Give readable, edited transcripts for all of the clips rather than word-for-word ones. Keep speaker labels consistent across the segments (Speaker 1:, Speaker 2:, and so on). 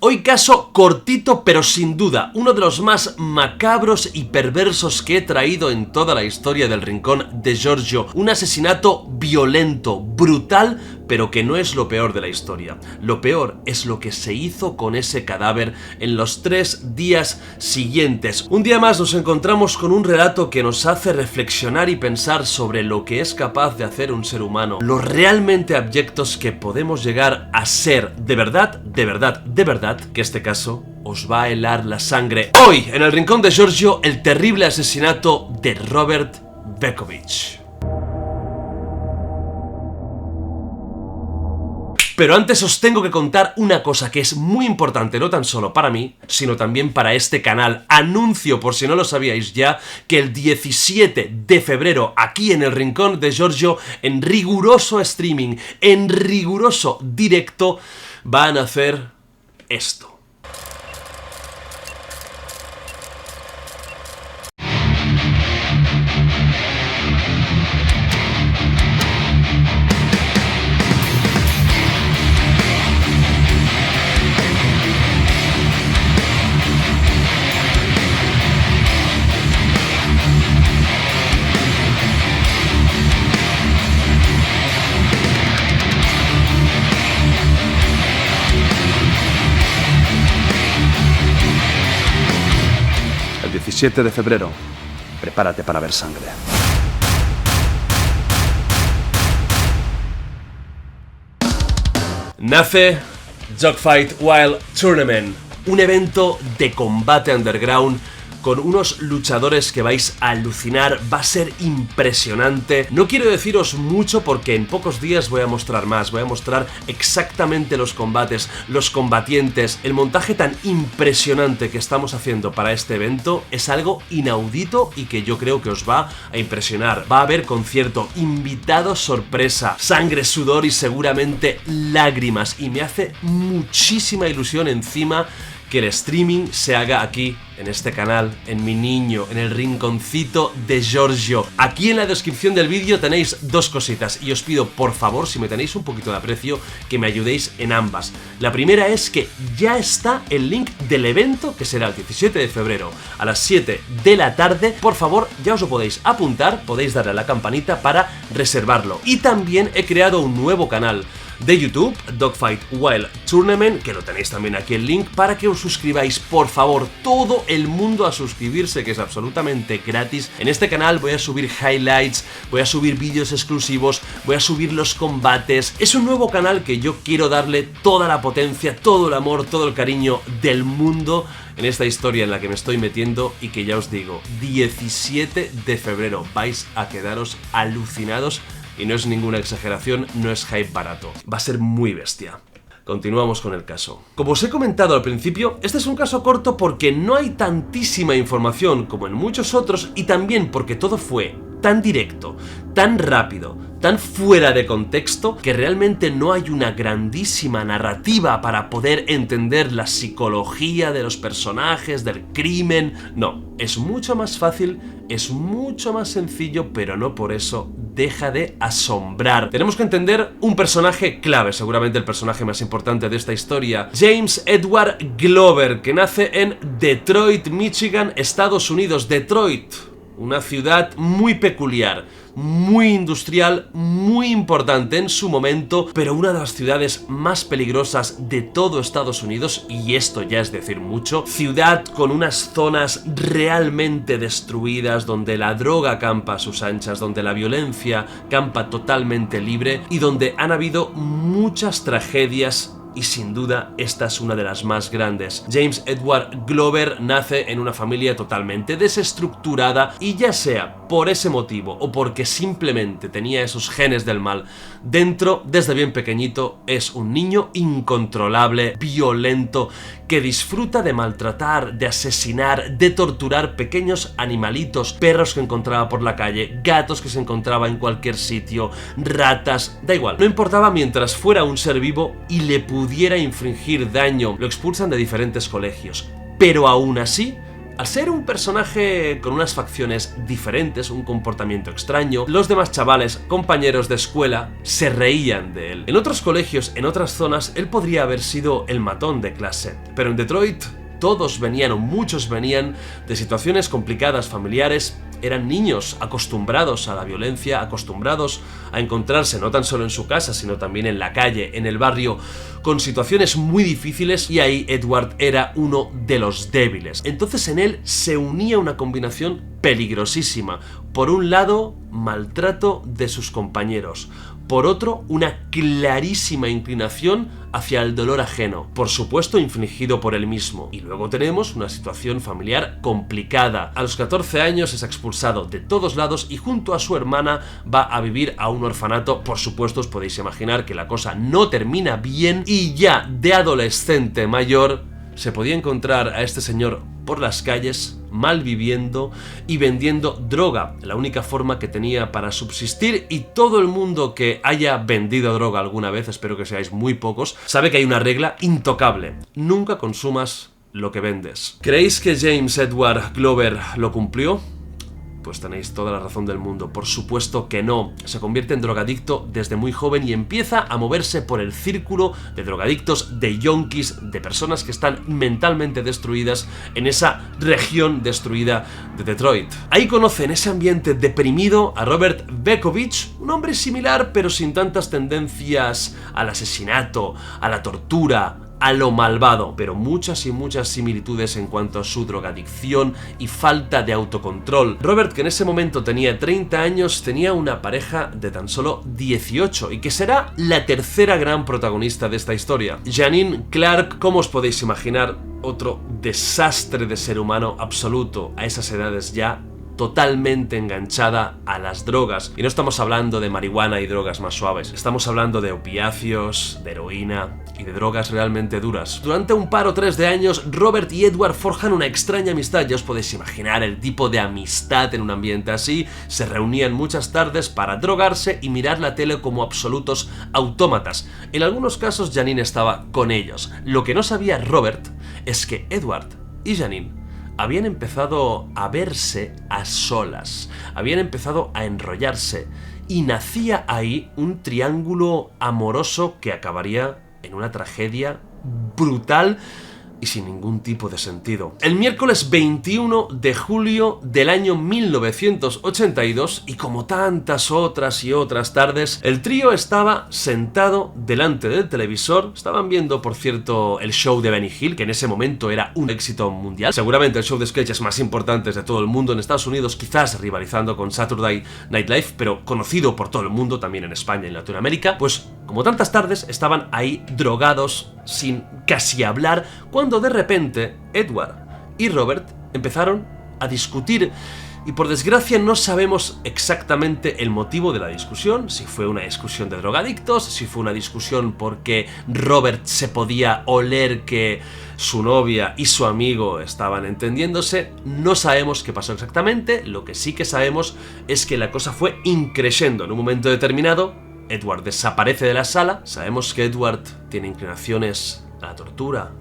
Speaker 1: Hoy caso cortito, pero sin duda uno de los más macabros y perversos que he traído en toda la historia del Rincón de Giorgio. Un asesinato violento, brutal, pero que no es lo peor de la historia. Lo peor es lo que se hizo con ese cadáver en los 3 días siguientes. Un día más nos encontramos con un relato que nos hace reflexionar y pensar sobre lo que es capaz de hacer un ser humano, lo realmente abyectos que podemos llegar a ser. De verdad, que este caso os va a helar la sangre. Hoy, en el Rincón de Giorgio, el terrible asesinato de Robert Bekovich. Pero antes os tengo que contar una cosa que es muy importante, no tan solo para mí, sino también para este canal. Anuncio, por si no lo sabíais ya, que el 17 de febrero, aquí en el Rincón de Giorgio, en riguroso streaming, en riguroso directo, van a hacer esto.
Speaker 2: El 17 de febrero, prepárate para ver sangre.
Speaker 1: Nace Dogfight Wild Tournament, un evento de combate underground con unos luchadores que vais a alucinar. Va a ser impresionante. No quiero deciros mucho porque en pocos días voy a mostrar más. Voy a mostrar exactamente los combates, los combatientes. El montaje tan impresionante que estamos haciendo para este evento es algo inaudito y que yo creo que os va a impresionar. Va a haber concierto, invitados sorpresa, sangre, sudor y seguramente lágrimas. Y me hace muchísima ilusión encima que el streaming se haga aquí, en este canal, en mi niño, en el rinconcito de Giorgio. Aquí en la descripción del vídeo tenéis dos cositas y os pido, por favor, si me tenéis un poquito de aprecio, que me ayudéis en ambas. La primera es que ya está el link del evento, que será el 17 de febrero a las 7 de la tarde. Por favor, ya os lo podéis apuntar, podéis darle a la campanita para reservarlo. Y también he creado un nuevo canal de YouTube, Dogfight Wild Tournament, que lo tenéis también aquí el link, para que os suscribáis, por favor, todo el mundo a suscribirse, que es absolutamente gratis. En este canal voy a subir highlights, voy a subir vídeos exclusivos, voy a subir los combates. Es un nuevo canal que yo quiero darle toda la potencia, todo el amor, todo el cariño del mundo en esta historia en la que me estoy metiendo y que ya os digo, 17 de febrero vais a quedaros alucinados. Y no es ninguna exageración, no es hype barato. Va a ser muy bestia. Continuamos con el caso. Como os he comentado al principio, este es un caso corto porque no hay tantísima información como en muchos otros y también porque todo fue tan directo, tan rápido, tan fuera de contexto que realmente no hay una grandísima narrativa para poder entender la psicología de los personajes, del crimen. No, es mucho más fácil, es mucho más sencillo, pero no por eso deja de asombrar. Tenemos que entender un personaje clave, seguramente el personaje más importante de esta historia, James Edward Glover, que nace en Detroit, Michigan, Estados Unidos. Detroit, una ciudad muy peculiar, muy industrial, muy importante en su momento, pero una de las ciudades más peligrosas de todo Estados Unidos, y esto ya es decir mucho. Ciudad con unas zonas realmente destruidas, donde la droga campa a sus anchas, donde la violencia campa totalmente libre y donde han habido muchas tragedias. Y sin duda esta es una de las más grandes. James Edward Glover nace en una familia totalmente desestructurada y ya sea por ese motivo o porque simplemente tenía esos genes del mal dentro, desde bien pequeñito es un niño incontrolable, violento, que disfruta de maltratar, de asesinar, de torturar pequeños animalitos, perros que encontraba por la calle, gatos que se encontraba en cualquier sitio, ratas, da igual, no importaba mientras fuera un ser vivo y le pudiera infringir daño. Lo expulsan de diferentes colegios, pero aún así Al ser un personaje con unas facciones diferentes, un comportamiento extraño, los demás chavales, compañeros de escuela, se reían de él. En otros colegios, en otras zonas, él podría haber sido el matón de clase, pero en Detroit todos venían, o muchos venían, de situaciones complicadas familiares. Eran niños acostumbrados a la violencia, acostumbrados a encontrarse no tan solo en su casa, sino también en la calle, en el barrio, con situaciones muy difíciles, y ahí Edward era uno de los débiles. Entonces en él se unía una combinación peligrosísima. Por un lado, maltrato de sus compañeros. Por otro, una clarísima inclinación hacia el dolor ajeno, por supuesto infligido por él mismo. Y luego tenemos una situación familiar complicada. A los 14 años es expulsado de todos lados y junto a su hermana va a vivir a un orfanato. Por supuesto, os podéis imaginar que la cosa no termina bien, y ya de adolescente mayor se podía encontrar a este señor por las calles, mal viviendo y vendiendo droga, la única forma que tenía para subsistir. Y todo el mundo que haya vendido droga alguna vez, espero que seáis muy pocos, sabe que hay una regla intocable: nunca consumas lo que vendes. ¿Creéis que James Edward Glover lo cumplió? Pues tenéis toda la razón del mundo. Por supuesto que no. Se convierte en drogadicto desde muy joven y empieza a moverse por el círculo de drogadictos, de yonkis, de personas que están mentalmente destruidas en esa región destruida de Detroit. Ahí conoce, en ese ambiente deprimido, a Robert Bekovich, un hombre similar pero sin tantas tendencias al asesinato, a la tortura, a lo malvado, pero muchas y muchas similitudes en cuanto a su drogadicción y falta de autocontrol. Robert, que en ese momento tenía 30 años, tenía una pareja de tan solo 18 y que será la tercera gran protagonista de esta historia. Janine Clark, como os podéis imaginar, otro desastre de ser humano absoluto a esas edades ya, totalmente enganchada a las drogas. Y no estamos hablando de marihuana y drogas más suaves, estamos hablando de opiáceos, de heroína y de drogas realmente duras. Durante un par o tres de años, Robert y Edward forjan una extraña amistad. Ya os podéis imaginar el tipo de amistad en un ambiente así. Se reunían muchas tardes para drogarse y mirar la tele como absolutos autómatas. En algunos casos Janine estaba con ellos. Lo que no sabía Robert es que Edward y Janine habían empezado a verse a solas, habían empezado a enrollarse, y nacía ahí un triángulo amoroso que acabaría en una tragedia brutal y sin ningún tipo de sentido. El miércoles 21 de julio del año 1982, y como tantas otras y otras tardes, el trío estaba sentado delante del televisor. Estaban viendo, por cierto, el show de Benny Hill, que en ese momento era un éxito mundial, seguramente el show de sketches más importantes de todo el mundo en Estados Unidos, quizás rivalizando con Saturday Night Live, pero conocido por todo el mundo, también en España y en Latinoamérica. Pues como tantas tardes, estaban ahí drogados, sin casi hablar, cuando de repente Edward y Robert empezaron a discutir. Y por desgracia no sabemos exactamente el motivo de la discusión, si fue una discusión de drogadictos, si fue una discusión porque Robert se podía oler que su novia y su amigo estaban entendiéndose. No sabemos qué pasó exactamente. Lo que sí que sabemos es que la cosa fue increciendo. En un momento determinado, Edward desaparece de la sala. Sabemos que Edward tiene inclinaciones a la tortura,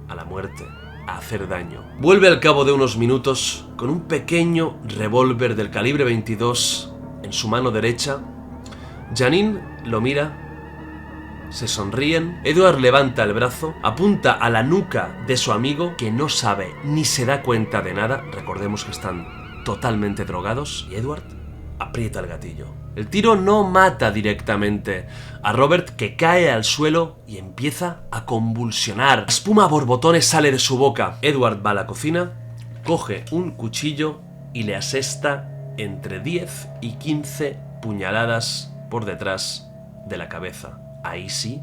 Speaker 1: a la muerte, a hacer daño. Vuelve al cabo de unos minutos con un pequeño revólver del calibre 22 en su mano derecha. Janine lo mira, se sonríen. Edward levanta el brazo, apunta a la nuca de su amigo, que no sabe ni se da cuenta de nada. Recordemos que están totalmente drogados, y Edward aprieta el gatillo. El tiro no mata directamente a Robert, que cae al suelo y empieza a convulsionar. La espuma a borbotones sale de su boca. Edward va a la cocina, coge un cuchillo y le asesta entre 10 y 15 puñaladas por detrás de la cabeza. Ahí sí,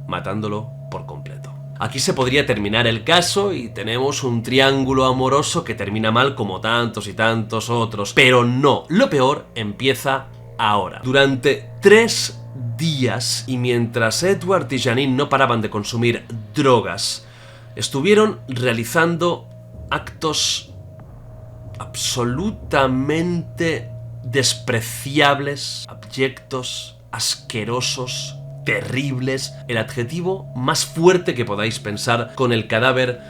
Speaker 1: matándolo por completo. Aquí se podría terminar el caso y tenemos un triángulo amoroso que termina mal como tantos y tantos otros. Pero no, lo peor empieza ahora. Durante 3 días, y mientras Edward y Janine no paraban de consumir drogas, estuvieron realizando actos absolutamente despreciables, abyectos, asquerosos, terribles, el adjetivo más fuerte que podáis pensar, con el cadáver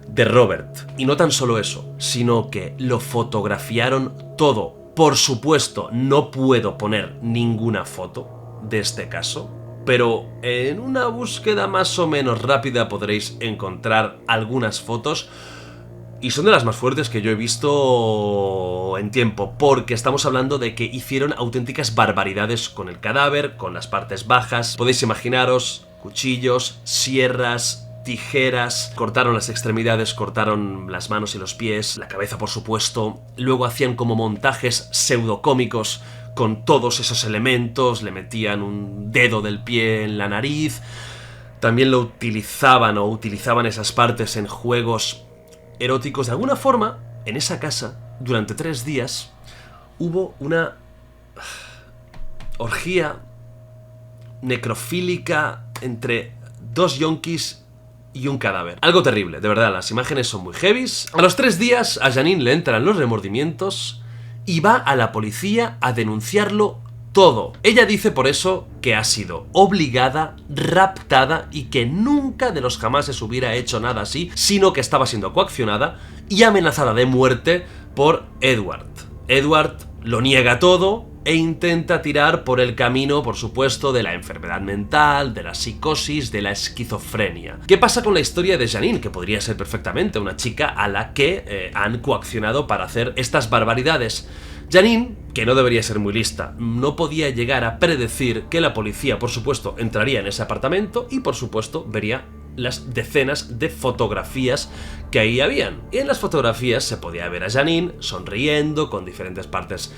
Speaker 1: de Robert. Y no tan solo eso, sino que lo fotografiaron todo. Por supuesto, no puedo poner ninguna foto de este caso, pero en una búsqueda más o menos rápida podréis encontrar algunas fotos. Y son de las más fuertes que yo he visto en tiempo, porque estamos hablando de que hicieron auténticas barbaridades con el cadáver, con las partes bajas. Podéis imaginaros cuchillos, sierras, tijeras, cortaron las extremidades, cortaron las manos y los pies, la cabeza por supuesto. Luego hacían como montajes pseudocómicos con todos esos elementos, le metían un dedo del pie en la nariz. También lo utilizaban esas partes en juegos eróticos. De alguna forma, en esa casa, durante 3 días, hubo una orgía necrofílica entre 2 yonkis y un cadáver. Algo terrible, de verdad, las imágenes son muy heavies. A los 3 días, a Janine le entran los remordimientos y va a la policía a denunciarlo todo. Ella dice por eso que ha sido obligada, raptada y que nunca de los jamases hubiera hecho nada así, sino que estaba siendo coaccionada y amenazada de muerte por Edward. Edward lo niega todo e intenta tirar por el camino, por supuesto, de la enfermedad mental, de la psicosis, de la esquizofrenia. ¿Qué pasa con la historia de Janine? Que podría ser perfectamente una chica a la que han coaccionado para hacer estas barbaridades. Janine, que no debería ser muy lista, no podía llegar a predecir que la policía, por supuesto, entraría en ese apartamento y, por supuesto, vería las decenas de fotografías que ahí habían. Y en las fotografías se podía ver a Janine sonriendo con diferentes partes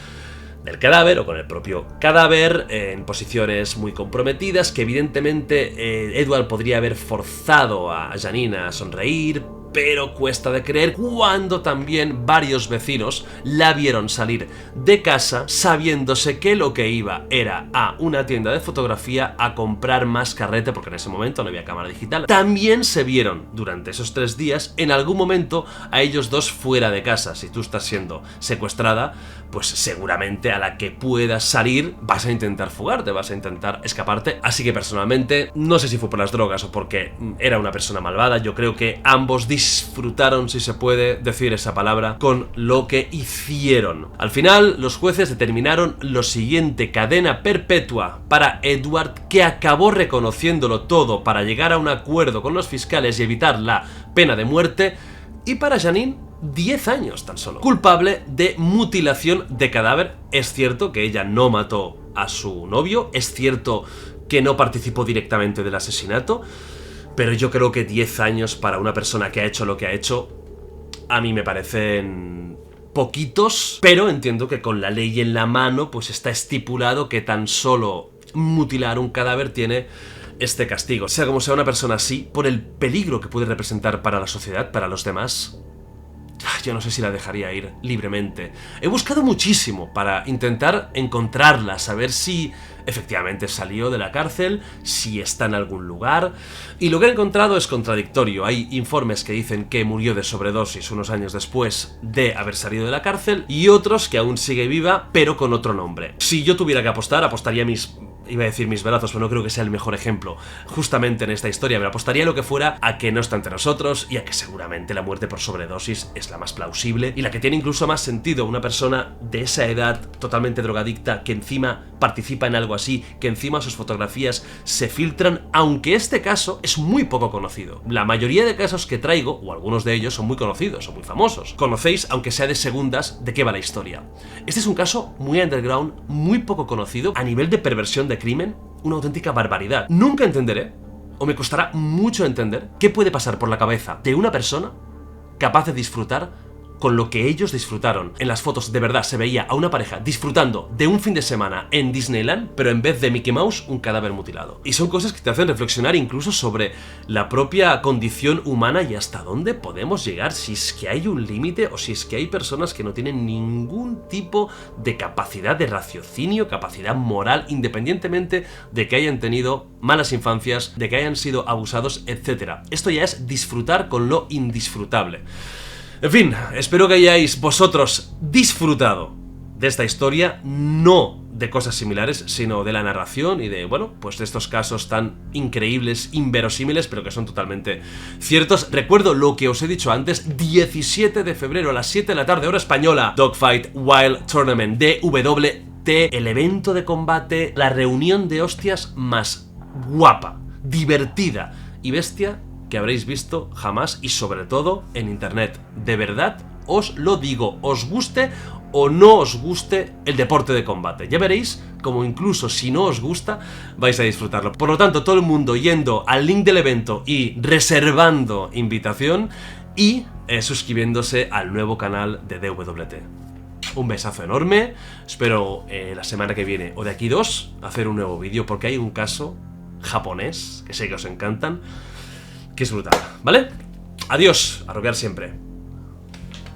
Speaker 1: del cadáver o con el propio cadáver en posiciones muy comprometidas, que evidentemente Edward podría haber forzado a Janine a sonreír, pero cuesta de creer cuando también varios vecinos la vieron salir de casa sabiéndose que lo que iba era a una tienda de fotografía a comprar más carrete, porque en ese momento no había cámara digital. También se vieron durante esos 3 días en algún momento a ellos dos fuera de casa. Si tú estás siendo secuestrada, pues seguramente a la que puedas salir vas a intentar fugarte, vas a intentar escaparte. Así que personalmente, no sé si fue por las drogas o porque era una persona malvada, yo creo que ambos disfrutaron, si se puede decir esa palabra, con lo que hicieron. Al final, los jueces determinaron lo siguiente: cadena perpetua para Edward, que acabó reconociéndolo todo para llegar a un acuerdo con los fiscales y evitar la pena de muerte, y para Janine, 10 años tan solo. Culpable de mutilación de cadáver. Es cierto que ella no mató a su novio, es cierto que no participó directamente del asesinato, pero yo creo que 10 años para una persona que ha hecho lo que ha hecho, a mí me parecen poquitos, pero entiendo que con la ley en la mano, pues está estipulado que tan solo mutilar un cadáver tiene este castigo. Sea como sea, una persona así, por el peligro que puede representar para la sociedad, para los demás, yo no sé si la dejaría ir libremente. He buscado muchísimo para intentar encontrarla, saber si efectivamente salió de la cárcel, si está en algún lugar, y lo que he encontrado es contradictorio. Hay informes que dicen que murió de sobredosis unos años después de haber salido de la cárcel, y otros que aún sigue viva, pero con otro nombre. Si yo tuviera que apostar, apostaría iba a decir mis brazos, pero no creo que sea el mejor ejemplo justamente en esta historia. Me apostaría lo que fuera a que no está entre nosotros y a que seguramente la muerte por sobredosis es la más plausible y la que tiene incluso más sentido. Una persona de esa edad totalmente drogadicta que encima participa en algo así, que encima sus fotografías se filtran, aunque este caso es muy poco conocido. La mayoría de casos que traigo, o algunos de ellos, son muy conocidos, son muy famosos. Conocéis, aunque sea de segundas, de qué va la historia. Este es un caso muy underground, muy poco conocido, a nivel de perversión de crimen, una auténtica barbaridad. Nunca entenderé, o me costará mucho entender, qué puede pasar por la cabeza de una persona capaz de disfrutar con lo que ellos disfrutaron. En las fotos de verdad se veía a una pareja disfrutando de un fin de semana en Disneyland, pero en vez de Mickey Mouse, un cadáver mutilado. Y son cosas que te hacen reflexionar incluso sobre la propia condición humana y hasta dónde podemos llegar, si es que hay un límite o si es que hay personas que no tienen ningún tipo de capacidad de raciocinio, capacidad moral, independientemente de que hayan tenido malas infancias, de que hayan sido abusados, etc. Esto ya es disfrutar con lo indisfrutable. En fin, espero que hayáis vosotros disfrutado de esta historia, no de cosas similares, sino de la narración y de, bueno, pues de estos casos tan increíbles, inverosímiles, pero que son totalmente ciertos. Recuerdo lo que os he dicho antes, 17 de febrero a las 7 de la tarde, hora española, Dogfight Wild Tournament, DWT, el evento de combate, la reunión de hostias más guapa, divertida y bestia que habréis visto jamás y sobre todo en internet. De verdad, os lo digo, os guste o no os guste el deporte de combate. Ya veréis como incluso si no os gusta, vais a disfrutarlo. Por lo tanto, todo el mundo yendo al link del evento y reservando invitación y suscribiéndose al nuevo canal de DWT. Un besazo enorme, espero la semana que viene o de aquí 2 hacer un nuevo vídeo porque hay un caso japonés que sé que os encantan, que es brutal, ¿vale? Adiós, a rockear siempre.